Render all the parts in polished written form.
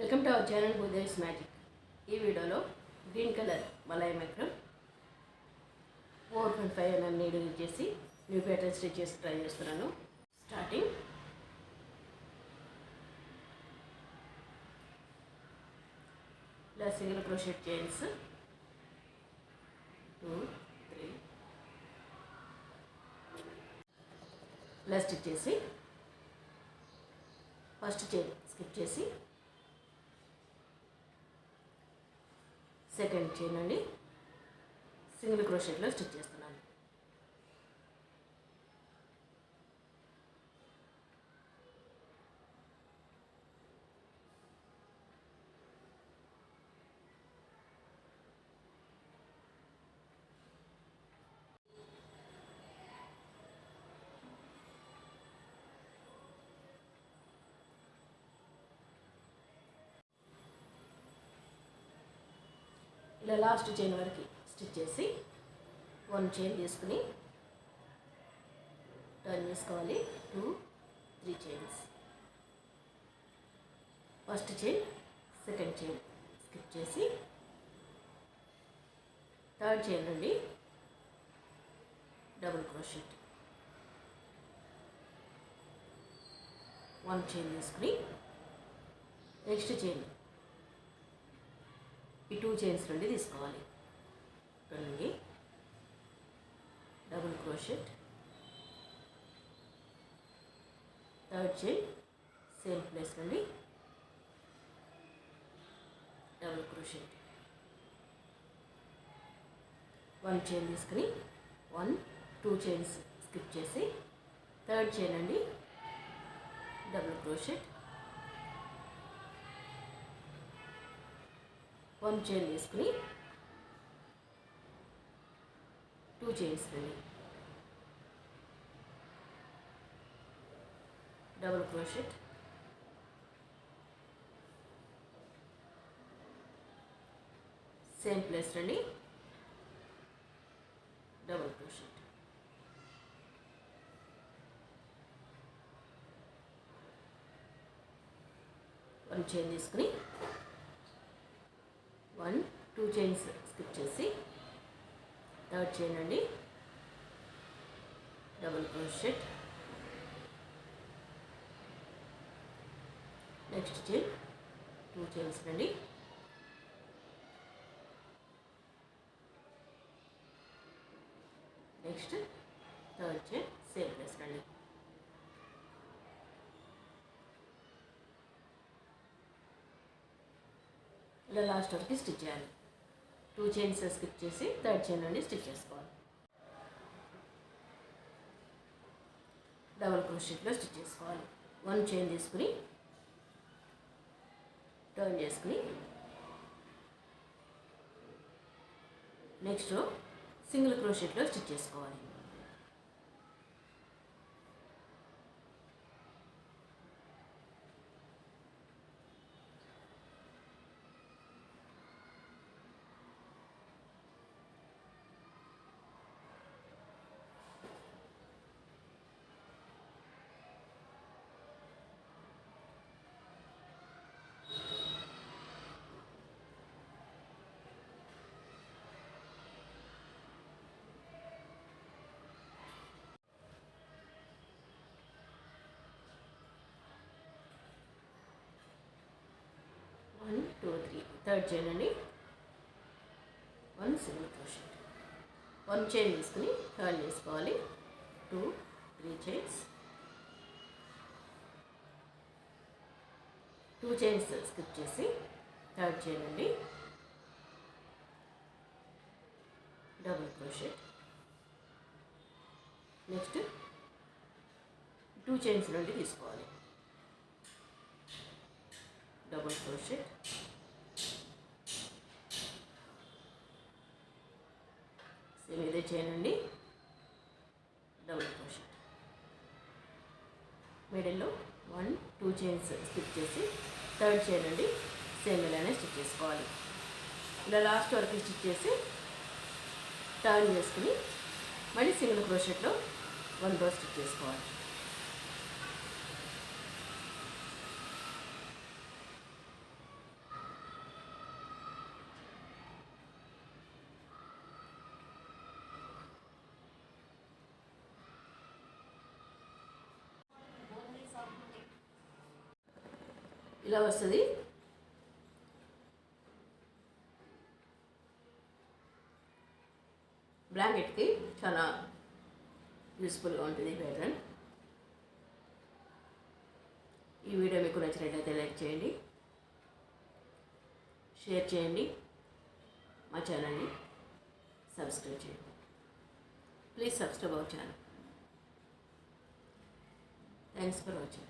Welcome to our channel Bhudev's magic. ఈ వీడియోలో green colour మలాయ్ మైక్రోన్ 4.5 mm నీడిల్ యూజ్ చేసి న్యూ ప్యాటర్న్ స్టిచ్ చేసి ట్రై చేస్తున్నాను. స్టార్టింగ్ ఇలా సింగిల్ క్రోషెట్ చైన్స్ 2 3 ఇలా స్టిచ్ చేసి ఫస్ట్ చైన్ స్కిప్ చేసి సెకండ్ చైన్ అండి సింగిల్ క్రోషెట్లో స్టిచ్ చేస్తున్నాను. ఇలా లాస్ట్ చైన్ వరకు స్టిచ్ చేసి 1 చైన్ తీసుకుని టర్న్ చేసుకోవాలి. 2 3 chains, first chain second chain skip చేసి థర్డ్ చైన్ నుండి డబుల్ క్రోషెట్ 1 చైన్ తీసుకుని నెక్స్ట్ చైన్ ఈ 2 చైన్స్ నుండి తీసుకోవాలి. ఇక్కడ నుండి double crochet, third chain same place నుండి డబుల్ క్రోషెట్ 1 చైన్ తీసుకుని 1 2 చైన్స్ స్కిప్ చేసి థర్డ్ చైన్ అండి డబుల్ క్రోషెట్ 1 చైన్ తీసుకుని 2 చైన్స్ నుండి డబుల్ క్రోషెట్ 1 ప్లేస్ నుండి డబుల్ క్రోషెట్ 1 చైన్ తీసుకుని 1 2 చైన్స్ స్కిప్ చేసి థర్డ్ చైన్ అండి double crochet, next chain 2 chains అండి next third chain same place అండి. ఇలా లాస్ట్ వరకు స్టిచ్ చేయాలి. 2 చైన్స్ స్కిప్ చేసి థర్డ్ చైన్ నుండి స్టిచ్ చేసుకోవాలి. డబుల్ క్రోషెట్లో స్టిచ్ చేసుకోవాలి. 1 చైన్ తీసుకుని టర్న్ చేసుకుని నెక్స్ట్ సింగిల్ క్రోషెట్లో స్టిచ్ చేసుకోవాలి. థర్డ్ చైన్ అండి 1 సింగిల్ క్రోషెట్ 1 చైన్ తీసుకుని టర్న్ చేసుకోవాలి. 2 3 చైన్స్, 2 చైన్స్ స్కిప్ చేసి థర్డ్ చైన్ అండి డబుల్ క్రోషెట్, నెక్స్ట్ 2 చైన్స్ నుండి తీసుకోవాలి. డబుల్ క్రోషెట్, సేమ్ ఇదే చైన్ అండి డబుల్ క్రోషెట్, మిడిల్లో 1 2 చైన్స్ స్టిచ్ చేసి థర్డ్ చైన్ అండి సేమ్ ఇలానే స్టిచ్ చేసుకోవాలి. ఇలా లాస్ట్ వరకు స్టిచ్ చేసి టర్న్ చేసుకుని మళ్ళీ సింగిల్ క్రోషెట్లో 1 రో స్టిచ్ చేసుకోవాలి. ఇలా వస్తుంది. బ్లాంకెట్కి చాలా యూస్ఫుల్గా ఉంటుంది ప్యాటర్న్. ఈ వీడియో మీకు నచ్చినట్లయితే లైక్ చేయండి, షేర్ చేయండి, మా ఛానల్ని సబ్స్క్రైబ్ చేయండి. Please subscribe our channel. Thanks for watching.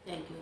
Thank you.